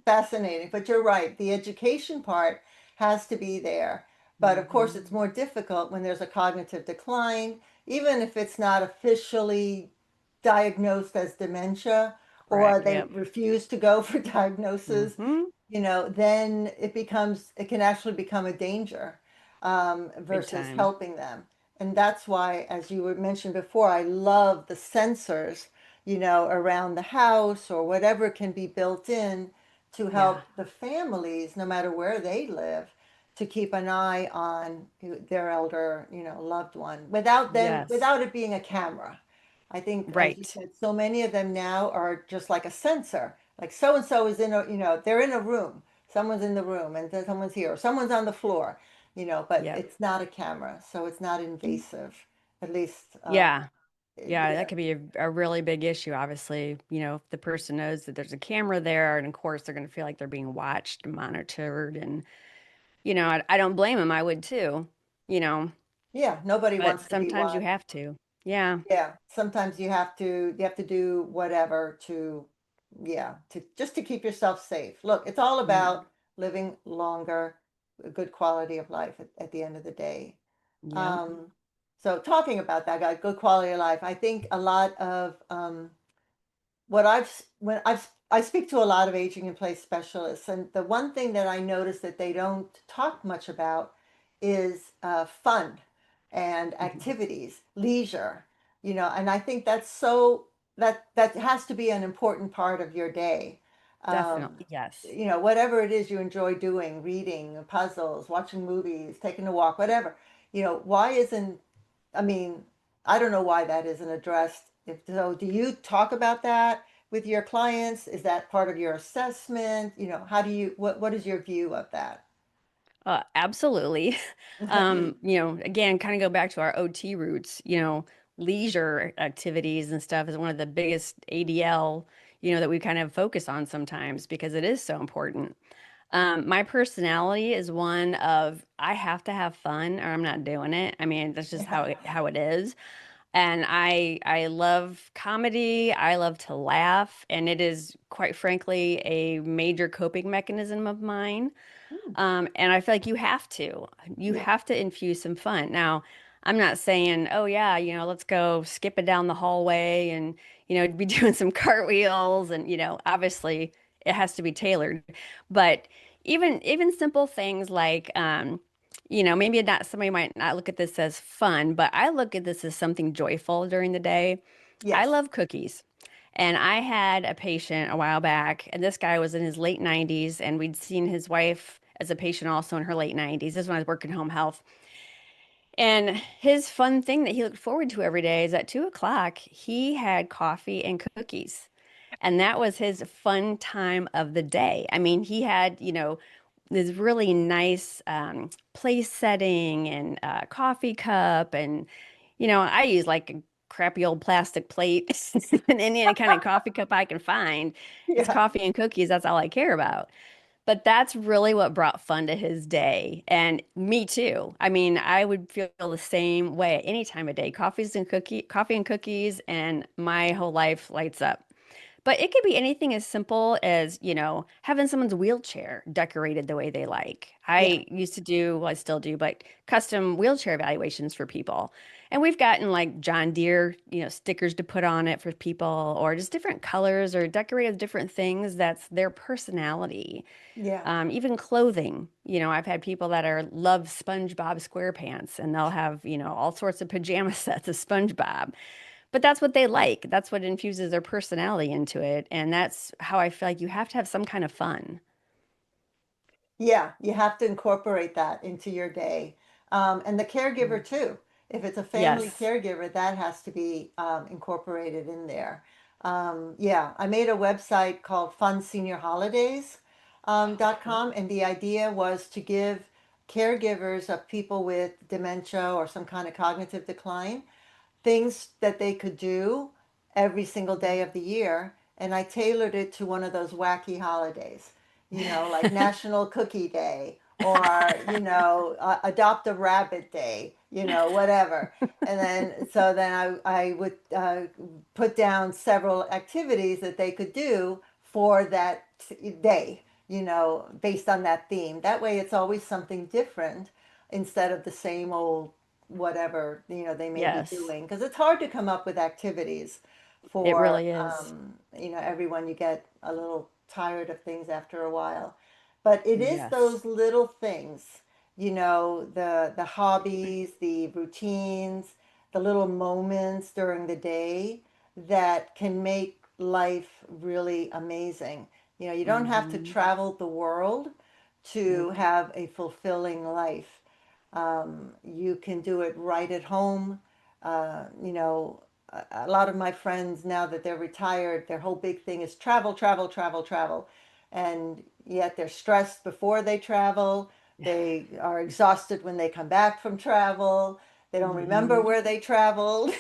fascinating, but you're right. The education part has to be there. But of course, it's Mhm. more difficult when there's a cognitive decline, even if it's not officially diagnosed as dementia or Correct. they Yep. refuse to go for diagnosis, Hmm. then it can actually become a danger Big versus time. helping them. And that's why, as you mentioned before, I love the sensors, around the house or whatever can be built in to Yeah. help the families, no matter where they live, to keep an eye on their elder, loved one Yes. without it being a camera. I think, as you Right. said, so many of them now are just like a sensor. Like so and so is they're in a room. Someone's in the room and then someone's here, or someone's on the floor, but Yep. it's not a camera, so it's not invasive. At least, Yeah. Yeah, yeah, that could be a really big issue, obviously. If the person knows that there's a camera there, and of course they're going to feel like they're being watched, monitored, and I don't blame them. I would too, you know, yeah. Nobody wants but to be sometimes you watched. have to. Yeah. Yeah, sometimes you have to do whatever to, yeah, to just to keep yourself safe. Look, it's all Yeah. about living longer, a good quality of life at the end of the day. Yep. Um, so talking about that, guy, good quality of life, I think a lot of what when I speak to a lot of aging in place specialists, and the one thing that I notice that they don't talk much about is fun and Mhm. activities, leisure, and I think that has to be an important part of your day. Um, Definitely. Yes. whatever it is you enjoy doing, reading, puzzles, watching movies, taking a walk, whatever, why isn't I mean, I don't know why that isn't addressed. If so, do you talk about that with your clients? Is that part of your assessment? How do you, what is your view of that? Absolutely. Again, kind of go back to our OT roots, leisure activities and stuff is one of the biggest ADL, that we kind of focus on sometimes because it is so important. My personality is one of I have to have fun or I'm not doing it. I mean, that's just how it is. And I love comedy. I love to laugh, and it is quite frankly a major coping mechanism of mine. Hmm. And I feel like you Yeah. have to infuse some fun. Now, I'm not saying, oh yeah, let's go skip it down the hallway and, be doing some cartwheels and, obviously it has to be tailored. But even simple things like, maybe not somebody might not look at this as fun, but I look at this as something joyful during the day. I Yes. love cookies. And I had a patient a while back, and this guy was in his late 90s, and we'd seen his wife as a patient also in her late 90s. This is when I was working home health. And his fun thing that he looked forward to every day is at 2 o'clock, he had coffee and cookies. And that was his fun time of the day. I mean, he had, this really nice place setting and coffee cup. And, I use like a crappy old plastic plate and any kind of coffee cup I can find. It's Yeah. coffee and cookies. That's all I care about. But that's really what brought fun to his day. And me too. I mean, I would feel the same way at any time of day. Coffee and cookies, and my whole life lights up. But it could be anything as simple as, having someone's wheelchair decorated the way they like. Yeah. I used to do, well, I still do, but custom wheelchair evaluations for people. And we've gotten like John Deere, stickers to put on it for people, or just different colors or decorated different things that's their personality. Yeah. Even clothing. I've had people that love SpongeBob SquarePants, and they'll have, all sorts of pajama sets of SpongeBob. But that's what they like. That's what infuses their personality into it. And that's how I feel like you have to have some kind of fun. Yeah, you have to incorporate that into your day. And the caregiver Mm. too. If it's a family Yes. caregiver, that has to be incorporated in there. Yeah, I made a website called funseniorholidays.com, and the idea was to give caregivers of people with dementia or some kind of cognitive decline things that they could do every single day of the year. And I tailored it to one of those wacky holidays, like National Cookie Day or, Adopt a Rabbit Day, whatever. And then I would put down several activities that they could do for that day, based on that theme. That way it's always something different instead of the same old whatever they may be Yes. doing, because it's hard to come up with activities It for really is. everyone. You get a little tired of things after a while, but it is Yes. those little things, the hobbies, the routines, the little moments during the day that can make life really amazing. You don't have to Hmm. travel the world to Nope. have a fulfilling life. You can do it right at home. A lot of my friends, now that they're retired, their whole big thing is travel, travel, travel, travel. And yet they're stressed before they travel. They are exhausted when they come back from travel. They don't remember Hmm. where they traveled.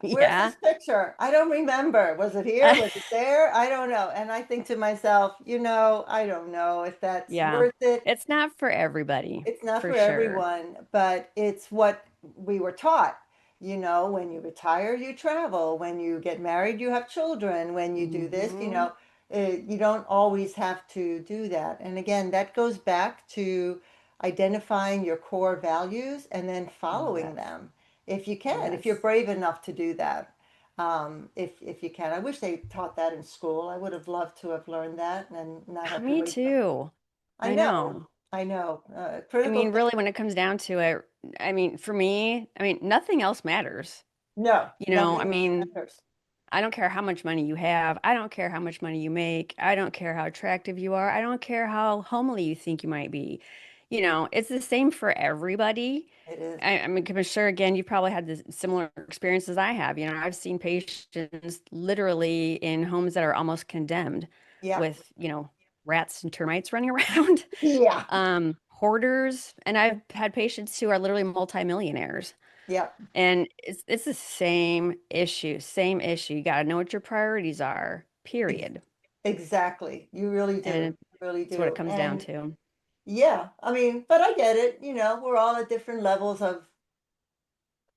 Where's Yeah. this picture? I don't remember. Was it here? Was it there? I don't know. And I think to myself, I don't know if that's Yeah. worth it. It's not for everybody, It's not for for sure. everyone, but it's what we were taught. When you retire, you travel. When you get married, you have children. When you do this, Hmm. you don't always have to do that. And again, that goes back to identifying your core values and then following Yes. them if you can, if you're Yes. brave enough to do that. If you can. I wish they taught that in school. I would have loved to have learned that and not have to Me wait till. too. I I know, know. I know. I Critical mean, really, thinking. when it comes down to it, I mean, for me, I mean, nothing else matters. No, I nothing else mean, matters. I don't care how much money you have. I don't care how much money you make. I don't care how attractive you are. I don't care how homely you think you might be. It's the same for everybody. It is. I mean, I'm sure again, you probably had the similar experiences I have. I've seen patients literally in homes that are almost condemned Yeah. with, rats and termites running around, Yeah. hoarders, and I've had patients who are literally multimillionaires. Yeah. And it's the same issue, same issue. You got to know what your priorities are, Ex- period. exactly. You really do. And You really it's what it do. comes down And to. yeah, I mean, but I get it. We're all at different levels of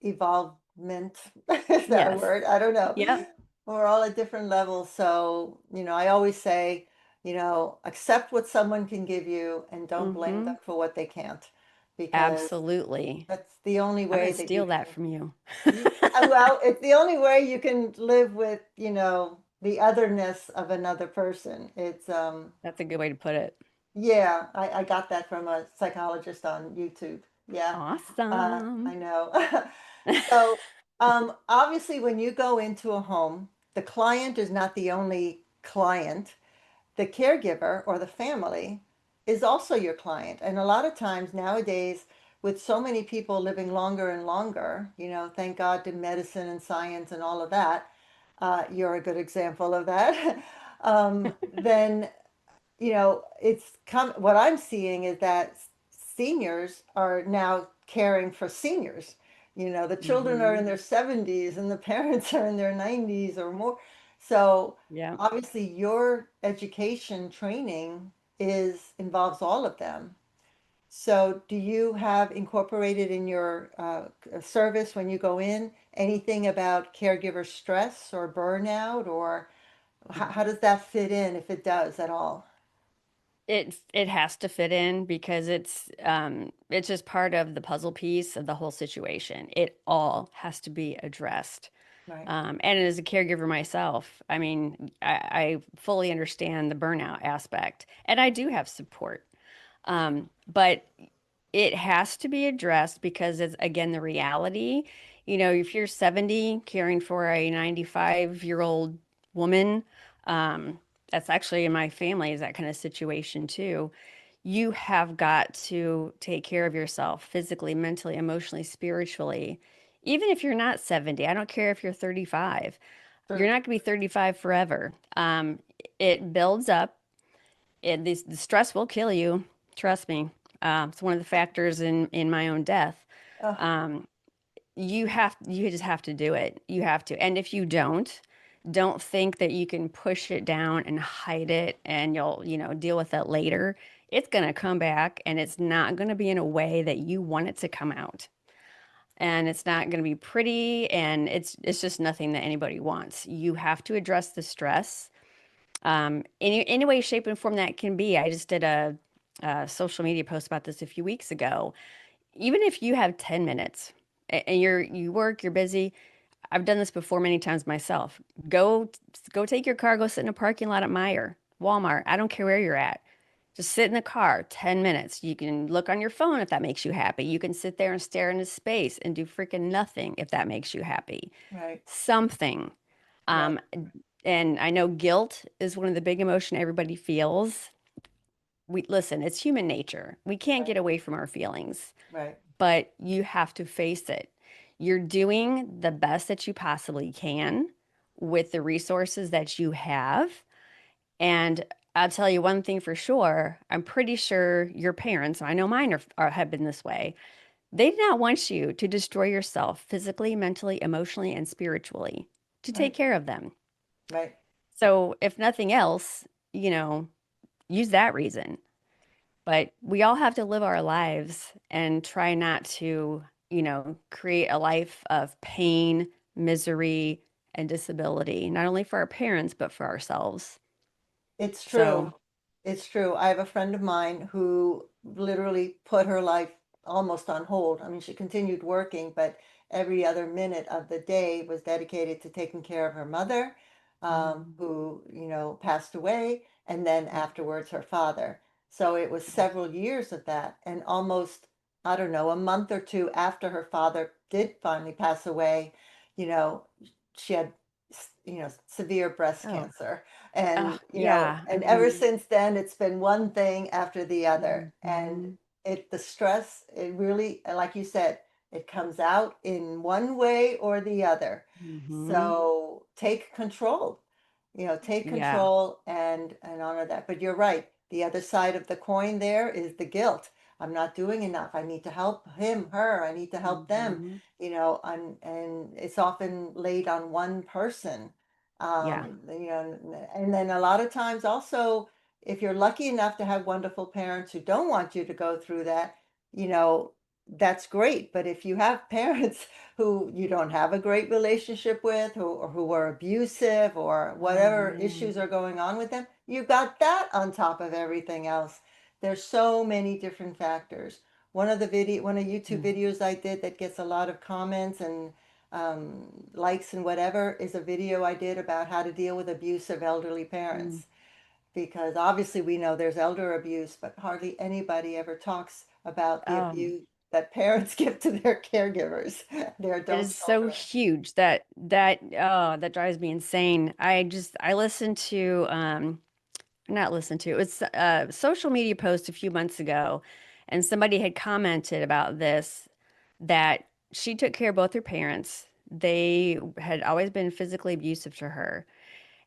evolvement. Is that a Yes. word? I don't know. Yep. We're all at different levels. So, I always say, accept what someone can give you and don't blame Mm-hmm. them for what they can't, because Absolutely. that's the only I'm way gonna that you steal that can. from you. Well, it's the only way you can live with, the otherness of another person. That's a good way to put it. Yeah, I got that from a psychologist on YouTube. Yeah, I Awesome. know. So, obviously, when you go into a home, the client is not the only client. The caregiver or the family is also your client. And a lot of times nowadays, with so many people living longer and longer, thank God to medicine and science and all of that, You're a good example of that. Then what I'm seeing is that seniors are now caring for seniors. The children are in Hmm. their 70s and the parents are in their 90s or more. So Yeah. obviously your education training is involves all of them. So do you have incorporated in your service when you go in anything about caregiver stress or burnout, or how does that fit in if it does at all? It has to fit in because it's just part of the puzzle piece of the whole situation. It all has to be addressed. Right. And as a caregiver myself, I mean, I fully understand the burnout aspect, and I do have support. But it has to be addressed because it's again the reality. If you're 70 caring for a 95-year-old woman, that's actually in my family is that kind of situation too. You have got to take care of yourself physically, mentally, emotionally, spiritually. Even if you're not 70, I don't care if you're 35. You're Sure. not going to be 35 forever. It builds up. The stress will kill you. Trust me. It's one of the factors in my own death. Oh, Um, you just have to do it. You have to. And if you don't think that you can push it down and hide it and you'll, deal with it later. It's going to come back and it's not going to be in a way that you want it to come out. And it's not going to be pretty and it's just nothing that anybody wants. You have to address the stress any way, shape, and form that can be. I just did a social media post about this a few weeks ago. Even if you have 10 minutes and you work, you're busy. I've done this before many times myself. Go go take your car, go sit in a parking lot at Meijer, Walmart. I don't care where you're at. Just sit in the car, 10 minutes. You can look on your phone if that makes you happy. You can sit there and stare into space and do freaking nothing if that makes you happy. right, Something. right, Um, and I know guilt is one of the big emotion everybody feels. We listen, it's human nature. We can't right, get away from our feelings, right, but you have to face it. You're doing the best that you possibly can with the resources that you have. And I'll tell you one thing for sure. I'm pretty sure your parents, I know mine have been this way. They do not want you to destroy yourself physically, mentally, emotionally, and spiritually to take right, care of them. right. So, if nothing else, you know, use that reason. But we all have to live our lives and try not to, create a life of pain, misery, and disability, not only for our parents, but for ourselves. It's So, true. It's true. I have a friend of mine who literally put her life almost on hold. I mean, she continued working, but every other minute of the day was dedicated to taking care of her mother, mm, who, passed away, and then afterwards her father. So it was several years of that. And almost, I don't know, a month or two after her father did finally pass away, you know, she had, severe breast oh, cancer. And, yeah. I and ever mean, since then, it's been one thing after the other. And mhm, the stress, it really, like you said, it comes out in one way or the other. mhm, So take control, take yeah. control and honor that. But you're right. The other side of the coin there is the guilt. I'm not doing enough. I need to help him, her. I need to help them, Mhm, and it's often laid on one person. yeah. And then a lot of times also, if you're lucky enough to have wonderful parents who don't want you to go through that, you know, that's great. But if you have parents who you don't have a great relationship with, or who are abusive, or Oh whatever man. issues are going on with them, you've got that on top of everything else. There's so many different factors. One of YouTube Mm, videos I did that gets a lot of comments and likes and whatever is a video I did about how to deal with abusive elderly mm. parents. Because obviously we know there's elder abuse, but hardly anybody ever talks about the Um, abuse that parents give to their caregivers, their It adult is so children. huge that drives me insane. I listened to not listened to it's a social media post a few months ago, and somebody had commented about this that she took care of both her parents. they had always been physically abusive to her.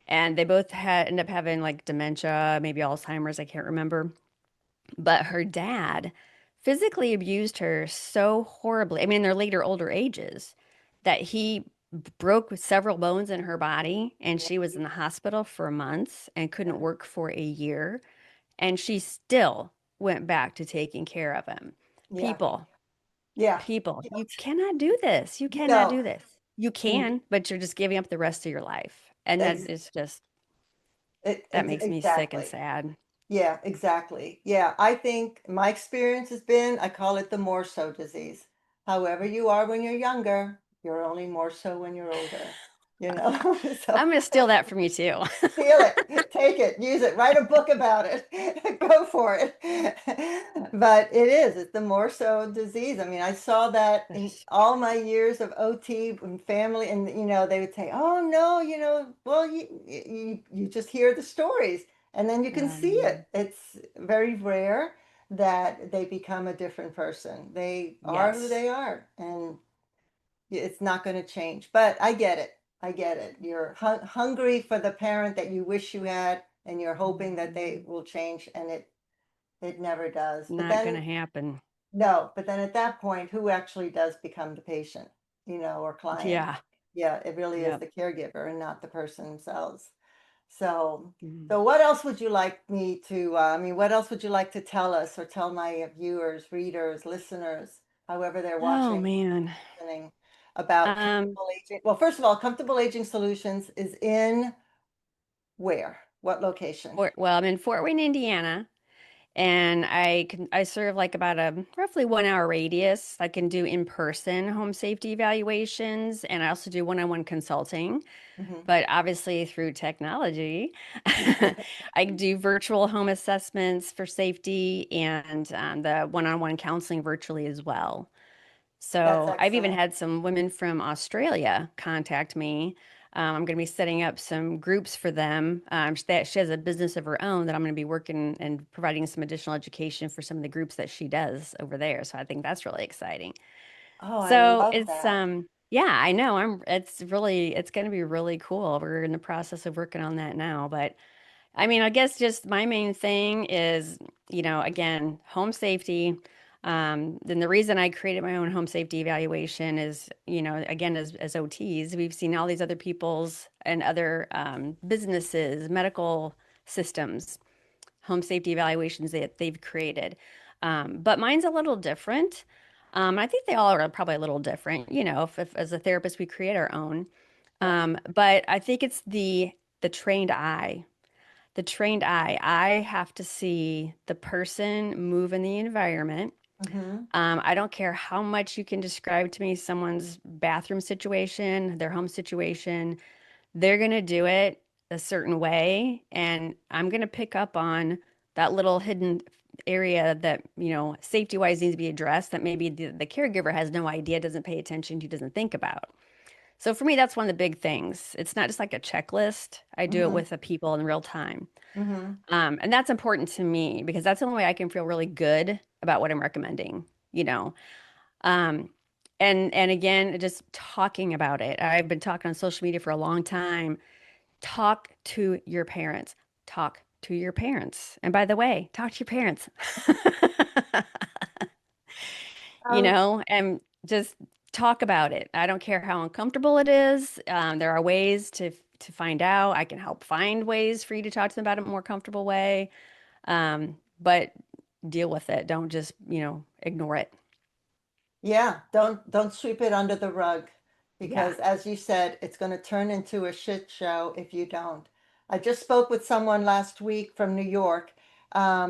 And they both had ended up having like dementia, maybe Alzheimer's, I can't remember. But her dad physically abused her so horribly. I mean, in their later older ages, that he broke several bones in her body and she was in the hospital for months and couldn't work for a year. And she still went back to taking care of him. Yeah. People, Yeah. people, you cannot do this. You cannot No. do this. You Mm, can, but you're just giving up the rest of your life. And that ex is just, that makes me sick and exactly. sad. Yeah, exactly. Yeah, I think my experience has been, I call it the more so disease. However you are when you're younger, you're only more so when you're older, you know? So I'm going to steal that from you too. steal it, take it, use it, write a book about it, go for it. But it is, it's the more so disease. I mean, I saw that in all my years of OT and family, and they would say, oh no, well, you just hear the stories and then you can see Um, it. It's very rare that they become a different person. They are who yes. they are, and it's not going to change. But I get it. I get it. You're hungry for the parent that you wish you had, and you're hoping that they Mhm. will change, and it never does. But Not going to then happen. no, but then at that point, who actually does become the patient, or client? Yeah. Yeah, it really is Yep. the caregiver and not the person themselves. So, Mhm. so what else would you like me to, I mean, what else would you like to tell us or tell my viewers, readers, listeners, however they're Oh watching, man. listening about Um, comfortable aging? Well, first of all, Comfortable Aging Solutions is in where? What location? well, I'm in Fort Wayne, Indiana, and I serve like about a roughly 1 hour radius. I can do in-person home safety evaluations, and I also do one-on-one consulting. Hmm. But obviously, through technology, I do virtual home assessments for safety and the one-on-one counseling virtually as well. That's So I've even excellent. had some women from Australia contact me. I'm going to be setting up some groups for them. She has a business of her own that I'm going to be working and providing some additional education for some of the groups that she does over there. So I think that's really exciting. Oh, I So love it's that. yeah, I know. It's going to be really cool. We're in the process of working on that now, but I mean, I guess just my main thing is, again, home safety. Then the reason I created my own home safety evaluation is, again, as OTs, we've seen all these other people's and other businesses, medical systems, home safety evaluations that they've created. But mine's a little different. I think they all are probably a little different. If as a therapist we create our own. Yes. But I think it's the trained eye. The trained eye. I have to see the person move in the environment. Mm-hmm. I don't care how much you can describe to me someone's bathroom situation, their home situation. They're going to do it a certain way, and I'm going to pick up on that little hidden area that, safety wise needs to be addressed that maybe the caregiver has no idea, doesn't pay attention to, doesn't think about. So for me, that's one of the big things. It's not just like a checklist. I do it Mm-hmm. with the people in real time. Mm-hmm. And that's important to me because that's the only way I can feel really good about what I'm recommending, you know. Um, and again, just talking about it. I've been talking on social media for a long time. Talk to your parents. Talk to your parents. And by the way, talk to your parents. Um, And just talk about it. I don't care how uncomfortable it is. There are ways to find out. I can help find ways for you to talk to them about it in a more comfortable way. But deal with it. Don't just, ignore it. Yeah, don't sweep it under the rug Yeah. because as you said, it's going to turn into a shit show if you don't. I just spoke with someone last week from New York.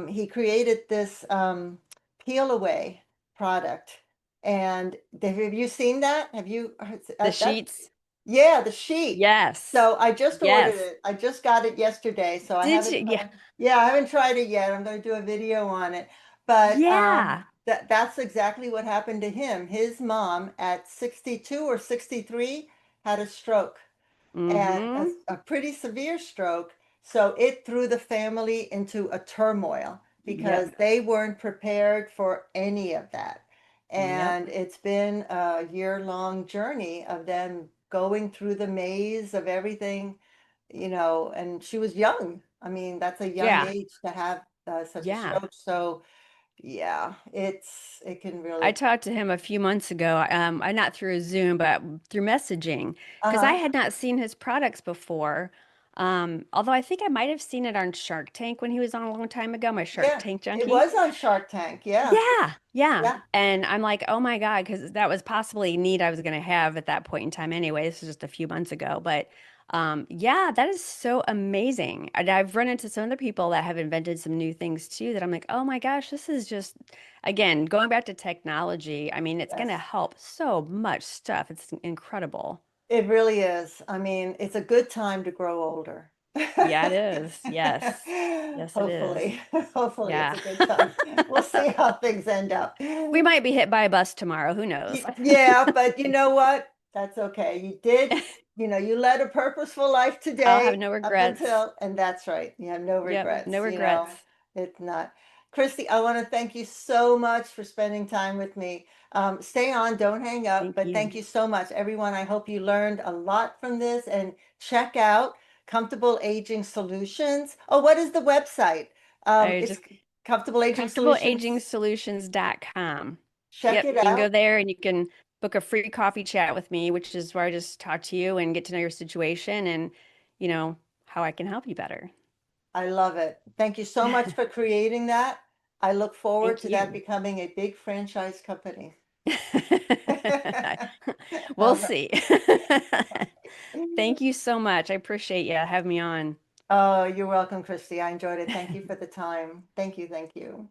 He created this peel away product. And have you seen that? Have you The that sheets. yeah, the sheet. Yes. So I just ordered Yes. it. I just got it yesterday, so I Did haven't you? Yeah. tried. Yeah, I haven't tried it yet. I'm going to do a video on it. But Yeah. that's exactly what happened to him. His mom at 62 or 63 had a stroke and Mm-hmm. a pretty severe stroke. So it threw the family into a turmoil because Yep. they weren't prepared for any of that. Yep. And it's been a year-long journey of them going through the maze of everything, and she was young. I mean, that's a young Yeah. age to have such a Yeah. stroke. So yeah, it can I really, talked to him a few months ago. I not through Zoom, but through messaging, because I uh-huh. had not seen his products before. Although I think I might have seen it on Shark Tank when he was on a long time ago, my Shark Yeah, Tank it junkie. was on Shark Tank. Yeah. Yeah, yeah. Yeah. And I'm like, oh my God, because that was possibly a need I was going to have at that point in time anyway. This was just a few months ago. But yeah, that is so amazing. And I've run into some other people that have invented some new things too that I'm like, oh my gosh, this is just, again, going back to technology. I mean, it's going to Yes. help so much stuff. It's incredible. It really is. I mean, it's a good time to grow older. Yeah, it is. Yes. Yes, it is. Hopefully, hopefully it's Yeah. a good time. We'll see how things end up. We might be hit by a bus tomorrow. Who knows? Yeah, but you know what? That's okay. You led a purposeful life I'll have today no up regrets. until, and that's right. You have no Yep, no regrets. regrets. It's not. Christy, I want to thank you so much for spending time with me. Stay on, don't hang up, Thank but you. thank you so much, everyone. I hope you learned a lot from this and check out Comfortable Aging Solutions. Oh, what is the website? I It's just Comfortable Aging Solutions. comfortableagingsolutions.com. Check Yep, it you can go out. there and you can book a free coffee chat with me, which is where I just talk to you and get to know your situation and, you know, how I can help you better. I love it. Thank you so much for creating that. I look forward Thank to that you. becoming a big franchise company. We'll All right. see. Thank you so much. I appreciate you having me on. Oh, you're welcome, Christy. I enjoyed it. Thank you for the time. Thank you. Thank you.